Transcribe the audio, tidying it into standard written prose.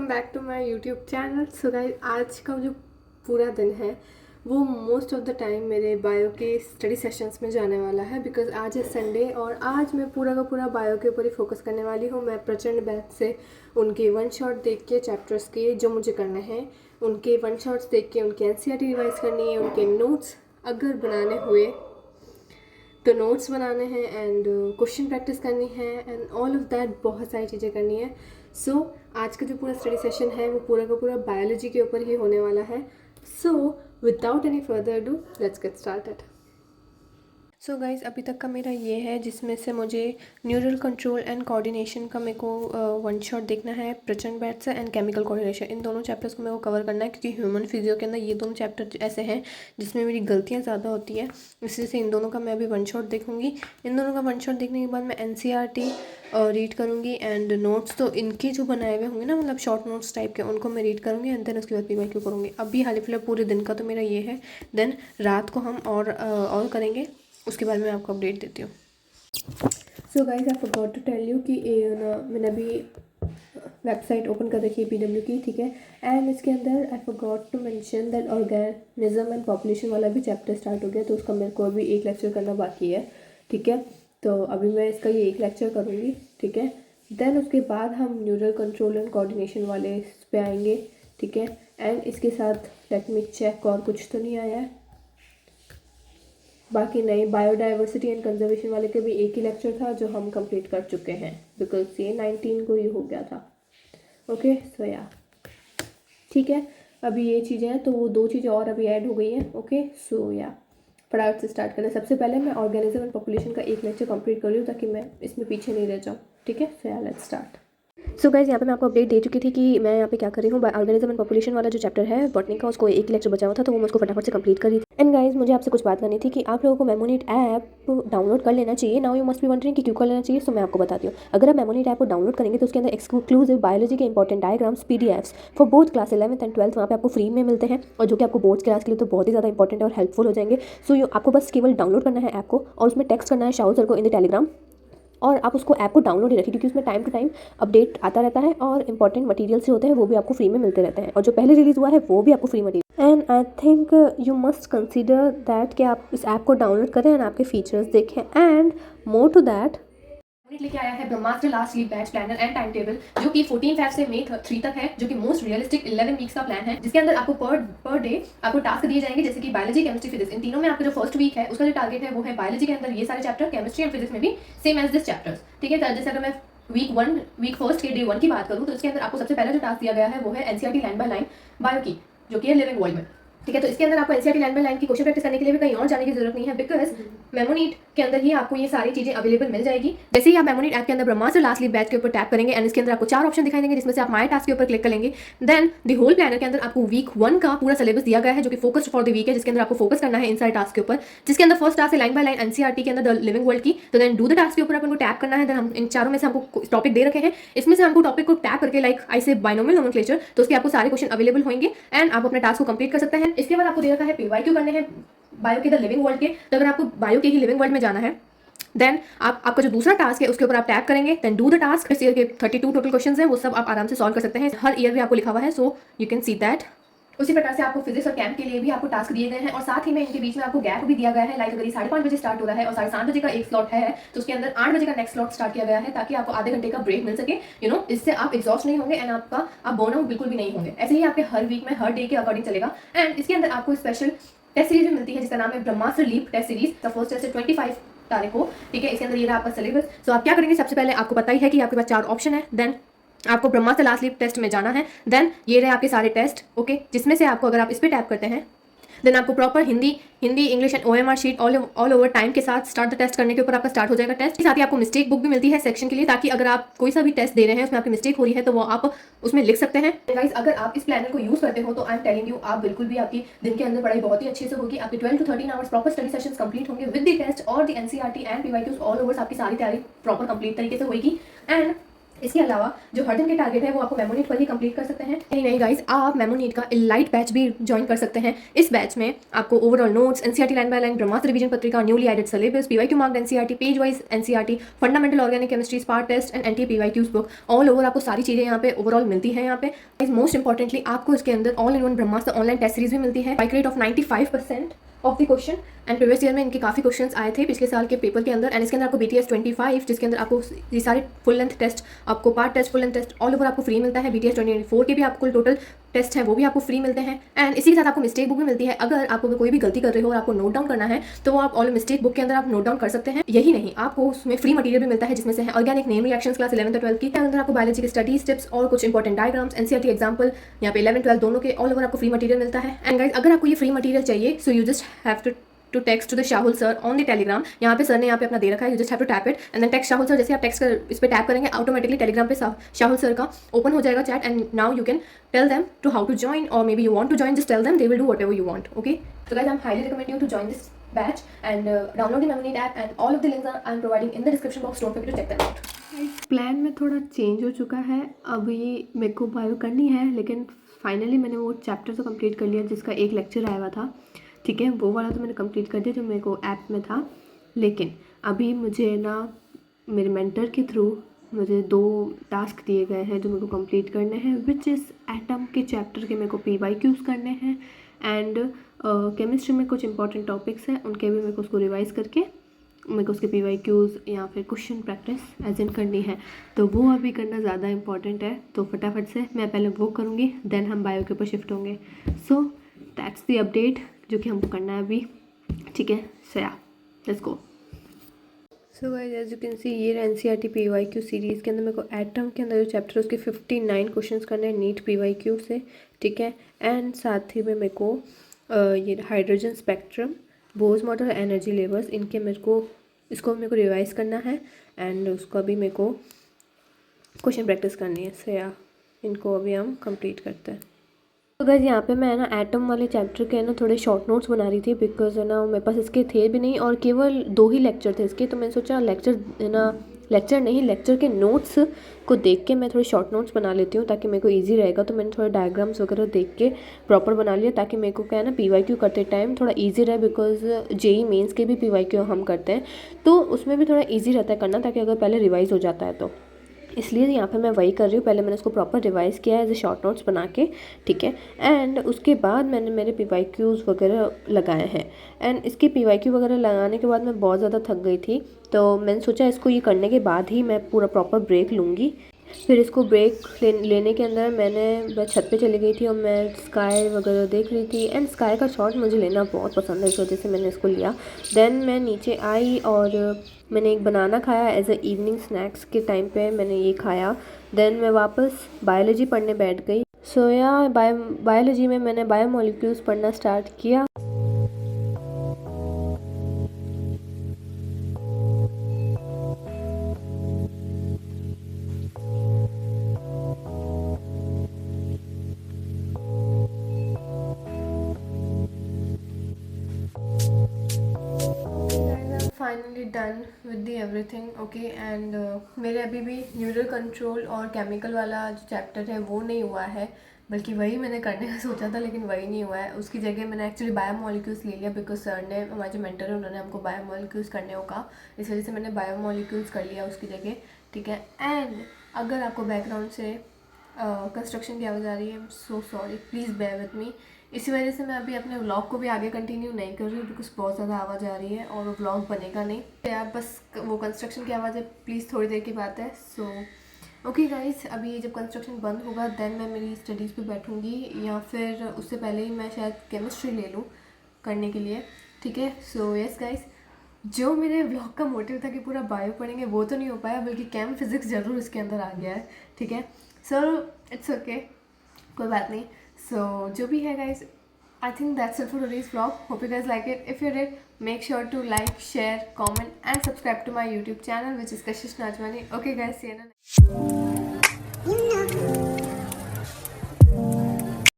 Welcome back to my YouTube channel. So guys, आज का जो पूरा दिन है वो मोस्ट ऑफ द टाइम मेरे बायो के स्टडी सेशंस में जाने वाला है, बिकॉज आज है संडे और आज मैं पूरा का पूरा बायो के ऊपर ही फोकस करने वाली हूँ। मैं प्रचंड बैच से उनके वन शॉट देख के चैप्टर्स के जो मुझे करने हैं उनके वन शॉट्स देख के उनके एनसीईआरटी रिवाइज करनी है, उनके नोट्स अगर बनाने हुए तो नोट्स बनाने हैं एंड क्वेश्चन प्रैक्टिस करनी है एंड ऑल ऑफ दैट, बहुत सारी चीज़ें करनी है। सो आज का जो पूरा स्टडी सेशन है वो पूरा का पूरा बायोलॉजी के ऊपर ही होने वाला है। So without any further do let's get started. So guys, अभी तक का मेरा ये है जिसमें से मुझे न्यूरल कंट्रोल एंड कोऑर्डिनेशन का मेरे को वन शॉट देखना है, प्रचंड बैट्स एंड केमिकल कोऑर्डिनेशन। इन दोनों चैप्टर्स को मेरे को कवर करना है क्योंकि ह्यूमन फिजियो के अंदर ये दोनों चैप्टर ऐसे हैं जिसमें मेरी गलतियाँ ज़्यादा होती है, इसलिए से इन दोनों का मैं अभी वन शॉट देखूँगी। इन दोनों का वन शॉट देखने के बाद मैं एनसीईआरटी रीड करूँगी एंड नोट्स तो इनके जो बनाए हुए होंगे ना, मतलब शॉर्ट नोट्स टाइप के, उनको मैं रीड करूँगी एंड देन उसके बाद पीवाईक्यू करूँगी। अभी हाल फिलहाल पूरे दिन का तो मेरा ये है, देन रात को हम और करेंगे, उसके बाद मैं आपको अपडेट देती हूँ। So guys, I forgot to tell you कि मैंने अभी वेबसाइट ओपन कर रखी है पीडब्ल्यू की, ठीक है। एंड इसके अंदर I forgot to mention that organism and population वाला भी चैप्टर स्टार्ट हो गया, तो उसका मेरे को अभी एक लेक्चर करना बाकी है, ठीक है। तो अभी मैं इसका ये एक लेक्चर करूँगी, ठीक है। देन उसके बाद हम न्यूरल कंट्रोल एंड कोऑर्डिनेशन वाले पे आएंगे, ठीक है। एंड इसके साथ लेट मी चेक और कुछ तो नहीं आया है, बाकी नहीं। बायोडाइवर्सिटी एंड कंजर्वेशन वाले के भी एक ही लेक्चर था जो हम कंप्लीट कर चुके हैं, बिकॉज ये 19 को ही हो गया था। ओके, सो या ठीक है, अभी ये चीज़ें हैं तो वो दो चीज़ें और अभी ऐड हो गई हैं। ओके, सो या फटाफट से स्टार्ट करें। सबसे पहले मैं ऑर्गेनिज्म एंड पॉपुलेशन का एक लेक्चर कंप्लीट कर रही हूँ ताकि मैं इसमें पीछे नहीं रह जाऊँ, ठीक है। So yeah let's start. So guys, यहाँ पे मैं आपको अपडेट दे चुकी थी कि मैं यहाँ पे क्या कर रही हूँ। ऑर्गेनिज्म एंड पॉपुलेशन वाला जो चैप्टर है बॉटनी का, उसको एक लेक्चर बचा हुआ था तो वो मैं उसको फटाफट से कंप्लीट कर रही थी। एंड गाइज, मुझे आपसे कुछ बात करनी थी कि आप लोगों को मेमोनीट ऐप डाउनलोड कर लेना चाहिए। Now you must be wondering कि क्यों कर लेना चाहिए, तो मैं आपको बताती हूँ। अगर आप मेमोनीट ऐप को डाउनलोड करेंगे तो उसके अंदर एक्सक्लूसिव बायोलॉजी के important diagrams PDFs for both class 11th and 12th वहाँ पे आपको फ्री में मिलते हैं, और जो कि आपको बोर्ड्स क्लास के लिए तो बहुत ही ज़्यादा इंपॉर्टेंट और हेल्पफुल हो जाएंगे। सो आपको बस केवल डाउनलोड करना है ऐप को और उसमें टेक्स्ट करना है शाहू सर को इन द टेलीग्राम, और आप उसको ऐप को डाउनलोड ही रखिए क्योंकि उसमें टाइम टू टाइम अपडेट आता रहता है और इंपॉर्टेंट मटेरियल्स जो होते हैं वो भी आपको फ्री में मिलते रहते हैं, और जो पहले रिलीज़ हुआ है वो भी आपको free material. And I think you must consider that कि आप इस ऐप को डाउनलोड करें एंड आपके फीचर्स देखें। एंड मोर टू दैट, लेके आया है Brahmastra last leap batch planner and time table, जो कि 14 फेब से मई 3 तक है, जो कि मोस्ट रियलिस्टिक 11 वीक्स का प्लान है, जिसके अंदर आपको पर डे आपको टास्क दिए जाएंगे, जैसे कि बायोलॉजी, केमिस्ट्री, फिजिक्स। इन तीनों में आपका जो फर्स्ट वीक है उसका जो टारगेट है वो है बायोलॉजी के अंदर ये सारे चैप्टर, केमिस्ट्री एंड फिजिक्स में भी सेम एज दिस चैप्टर्स, ठीक है। जैसे अगर मैं वीक फर्स्ट के डे 1 की बात करूँ तो इसके अंदर आपको सबसे पहला जो टास्क दिया गया है वो है NCERT line by line bio की, जो कि है लिविंग वर्ल्ड में, ठीक है। तो इसके अंदर आपको एनसीईआरटी लाइन बाय लाइन की क्वेश्चन प्रैक्टिस करने के लिए भी कहीं और जाने की जरूरत नहीं है, बिकॉज मेमोनीट के अंदर ही आपको ये सारी चीजें अवेलेबल मिल जाएगी। जैसे ही आप मेमोनीट ऐप के अंदर ब्रह्मास्त्र लास्ट स्लीप बैच के ऊपर टैप करेंगे एंड इसके अंदर आपको 4 ऑप्शन दिखाई देंगे, जिसमें से आप माय टास्क के ऊपर क्लिक करेंगे। देन द होल प्लानर के अंदर आपको वीक 1 का पूरा सिलेबस दिया गया है, जो कि फोकस्ड फॉर द वीक है, जिसके अंदर आपको फोकस करना है इन सारे टास्क के ऊपर, जिसके अंदर फर्स्ट टास्क है लाइन बाय लाइन एनसीईआरटी के अंदर द लिविंग वर्ल्ड की। तो देन डू द टास्क के ऊपर आपको टैप करना है। देन हम इन चारों में से हमको टॉपिक दे रखे हैं, इसमें से हमको टॉपिक को टैप करके लाइक आई से बाइनोमियल नोमेनक्लेचर, तो उसके आपको सारे क्वेश्चन अवेलेबल होंगे एंड आप अपने टास्क को कंप्लीट कर सकते हैं। इसके बाद आपको दे रखा है पीवाईक्यू करने हैं बायो के द लिविंग वर्ल्ड के। तो अगर आपको बायो के ही लिविंग वर्ल्ड में जाना है देन आपका जो दूसरा टास्क है उसके ऊपर आप टैप करेंगे, देन डू द टास्क। इस ईयर के 32 टोटल क्वेश्चंस हैं, वो सब आप आराम से सॉल्व कर सकते हैं, हर ईयर भी आपको लिखा हुआ है, so you can see that. उसी प्रकार से आपको फिजिक्स और कैम्प के लिए भी आपको टास्क दिए गए हैं, और साथ ही में इनके बीच में आपको गैप भी दिया गया है। लाइक अगर ये 5:30 बजे स्टार्ट हो रहा है और 7:30 बजे का एक स्लॉट है तो उसके अंदर 8 बजे का नेक्स्ट स्लॉट स्टार्ट किया गया है, ताकि आपको आधे घंटे का ब्रेक मिल सके, यू नो, इससे आप एग्जॉस्ट नहीं होंगे एंड आप बर्नआउट बिल्कुल भी नहीं होंगे। ऐसे ही आपके हर वीक में हर डे के अकॉर्डिंग चलेगा। एंड इसके अंदर आपको स्पेशल टेस्ट सीरीज भी मिलती है जिसका नाम है Brahmastra leap test series. The first test है 25 तारीख को, ठीक है। इसके अंदर ये रहा आपका सिलेबस। सो आप क्या करेंगे, सबसे पहले आपको पता ही है कि आपके पास 4 ऑप्शन है, देन आपको ब्रह्मास्त्र लास्ट स्लीप टेस्ट में जाना है। देन ये रहे आपके सारे टेस्ट, ओके, जिसमें से आपको अगर आप इस पर टैप करते हैं देन आपको proper Hindi English and OMR sheet all over time के साथ स्टार्ट द टेस्ट करने के ऊपर आपका स्टार्ट हो जाएगा टेस्ट। साथ ही आपको मिस्टेक बुक भी मिलती है सेक्शन के लिए, ताकि अगर आप कोई सा भी टेस्ट दे रहे हैं उसमें आपकी मिस्टेक हो रही है तो वो आप उसमें लिख सकते हैं। गाइस, अगर आप इस प्लानर को यूज करते हो तो आई एम टेलिंग यू, आप बिल्कुल भी आपकी दिन के अंदर पढ़ाई बहुत ही अच्छे से होगी। आपके 12 to 13 hours proper study sessions complete होंगे विद द टेस्ट और the NCERT and PYQs all over. आपकी सारी तैयारी प्रॉपर कंप्लीट तरीके से होगी। एंड इसके अलावा जो हर दिन के टारगेट है वो आपको मेमोनीट पर ही कंप्लीट कर सकते हैं। नहीं गाइस, आप मेमोनीट का इलाइट बैच भी ज्वाइन कर सकते हैं। इस बैच में आपको overall notes, NCERT line by line, Brahmastra revision पत्रिका, newly added syllabus, PYQ marked NCERT, page wise NCERT, fundamental organic chemistry, spark test and anti PYQs book, all over आपको सारी चीज़ें यहाँ पे ओवरऑल मिलती है। यहाँ पे मोस्ट इंपॉर्टेंटली आपको इसके अंदर all in one Brahmastra online test series भी मिलती है, bike rate of 95% of the question. And previous year में इनके काफ़ी क्वेश्चंस आए थे पिछले साल के पेपर के अंदर। एंड इसके अंदर आपको BTS 25 जिसके अंदर आपको ये सारे फुल लेंथ टेस्ट, आपको part test, full length test all over आपको फ्री मिलता है। BTS 24 के भी आपको टोटल टेस्ट है वो भी आपको फ्री मिलते हैं। एंड इसी के साथ आपको मिस्टेक बुक भी मिलती है। अगर आपको कोई भी गलती कर रहे हो और आपको नोट डाउन करना है तो वो आप ऑल मिस्टेक बुक के अंदर आप नोट डाउन कर सकते हैं। यही नहीं, आपको उसमें फ्री मटेरियल भी मिलता है जिसमें से है organic name reactions class 11th और 12th की। अंदर आपको बायोलॉजी के स्टडीज टिप्स और कुछ इंपॉर्टेंट डायग्राम्स, एनसीईआरटी एग्जाम्पल यहाँ पे 11th 12th दोनों के ऑल ओवर आपको फ्री मटेरियल मिलता है। एंड गाइस, अगर आपको ये फ्री मटेरियल चाहिए so you just have to text to the Shahul sir on the Telegram. यहाँ पे सर ने यहाँ पे अपना दे रखा है, you just have to tap it and then text Shahul sir. जैसे आप टेक्स्ट कर इस पे टैप करेंगे ऑटोमेटिकली टेलीग्राम पे शाहुल सर का ओपन हो जाएगा chat. And now you can tell them to how to join और may be you want to join, just tell them, they will do whatever you want. Okay, so guys I am highly recommend you to join this batch and download the Memoneet app and all of the links I am providing in the description box, don't forget to check them out. Plan में थोड़ा change हो चुका है, अभी मेरे को bio करनी है लेकिन फाइनली मैंने वो चैप्टर तो कंप्लीट कर लिया जिसका एक लेक्चर आया हुआ था। ठीक है, वो वाला तो मैंने कंप्लीट कर दिया जो मेरे को ऐप में था। लेकिन अभी मुझे ना मेरे मेंटर के थ्रू मुझे 2 टास्क दिए गए हैं जो मेरे को कंप्लीट करने हैं, विच इज़ एटम के चैप्टर के मेरे को PYQs करने हैं एंड केमिस्ट्री में कुछ इंपॉर्टेंट टॉपिक्स हैं उनके भी मेरे को उसको रिवाइज़ करके मेरे को उसके PYQs या फिर क्वेश्चन प्रैक्टिस एज इन करनी है। तो वो अभी करना ज़्यादा इंपॉर्टेंट है, तो फटाफट से मैं पहले वो करूँगी देन हम बायो के ऊपर शिफ्ट होंगे। सो दैट्स द अपडेट जो कि हमको करना है अभी। ठीक है, so yeah let's go. So guys, as you can see ये NCERT PYQ सीरीज़ के अंदर मेरे को एटम के अंदर जो चैप्टर है उसके 59 क्वेश्चंस करने हैं नीट PYQ से। ठीक है, एंड साथ ही में मेरे को ये हाइड्रोजन स्पेक्ट्रम, बोज मॉडल, एनर्जी लेवल्स, इनके मेरे को रिवाइज़ करना है एंड उसको अभी मेरे को क्वेश्चन प्रैक्टिस करनी है। सो या इनको अभी हम कंप्लीट करते हैं। तो गाइस, यहाँ पे मैं ना एटम वाले चैप्टर के ना थोड़े शॉर्ट नोट्स बना रही थी बिकॉज है ना मेरे पास इसके थे भी नहीं और केवल 2 ही लेक्चर थे इसके। तो मैंने सोचा लेक्चर के नोट्स को देख के मैं थोड़े शॉर्ट नोट्स बना लेती हूँ ताकि मेरे को इजी रहेगा। तो मैंने थोड़े डायग्राम्स वगैरह देख के प्रॉपर बना लिया ताकि मेरे को क्या है ना PYQ करते टाइम थोड़ा ईजी रहे, बिकॉज JEE मेंस के भी PYQ हम करते हैं तो उसमें भी थोड़ा ईजी रहता है करना, ताकि अगर पहले रिवाइज़ हो जाता है तो इसलिए यहाँ पे मैं वही कर रही हूँ। पहले मैंने उसको प्रॉपर रिवाइज़ किया है एज ए शॉर्ट नोट्स बना के। ठीक है, एंड उसके बाद मैंने मेरे PYQs वगैरह लगाए हैं एंड इसके PYQ वगैरह लगाने के बाद मैं बहुत ज़्यादा थक गई थी तो मैंने सोचा इसको ये करने के बाद ही मैं पूरा प्रॉपर ब्रेक लूँगी। फिर इसको ब्रेक लेने के अंदर मैं छत पे चली गई थी और मैं स्काई वगैरह देख रही थी एंड स्काई का शॉट मुझे लेना बहुत पसंद है, इस वजह से मैंने इसको लिया। देन मैं नीचे आई और मैंने एक बनाना खाया एज अ इवनिंग स्नैक्स के टाइम पे मैंने ये खाया। देन मैं वापस बायोलॉजी पढ़ने बैठ गई। सो या बायोलॉजी में मैंने बायोमोलिक्यूल्स पढ़ना स्टार्ट किया। Finally done with the everything. Okay, and मेरे अभी भी न्यूरल कंट्रोल और केमिकल वाला जो चैप्टर है वो नहीं हुआ है, बल्कि वही मैंने करने का सोचा था लेकिन वही नहीं हुआ है। उसकी जगह मैंने एक्चुअली बायोमोलिक्यूल्स ले लिया बिकॉज सर ने, हमारे जो मेंटर है उन्होंने हमको बायोमोलिक्यूल्स करने को कहा, इस वजह से मैंने बायोमोलिक्यूल्स कर लिया उसकी जगह। ठीक है, एंड अगर आपको बैकग्राउंड से कंस्ट्रक्शन की आवाज़ आ रही है, so sorry, please bear with me. इसी वजह से मैं अभी अपने व्लॉग को भी आगे कंटिन्यू नहीं कर रही हूँ बिकॉज बहुत ज़्यादा आवाज़ आ रही है और वो व्लॉग बनेगा नहीं। तो यार बस वो कंस्ट्रक्शन की आवाज़ है, प्लीज़ थोड़ी देर की बात है। सो ओके गाइस, अभी जब कंस्ट्रक्शन बंद होगा देन मैं मेरी स्टडीज़ पे बैठूँगी या फिर उससे पहले ही मैं शायद केमिस्ट्री ले लूँ करने के लिए। ठीक है, सो यस गाइस, जो मेरे व्लॉग का मोटिव था कि पूरा बायो पढ़ेंगे वो तो नहीं हो पाया, बल्कि केम फिज़िक्स ज़रूर इसके अंदर आ गया है। ठीक है, सो इट्स ओके, कोई बात नहीं। सो जो भी है guys, I think that's it for today's vlog. Hope you guys like it. If you did, make sure to like, share, comment and subscribe to my YouTube channel, which is Kashish Najmani. Okay guys, see you in the next.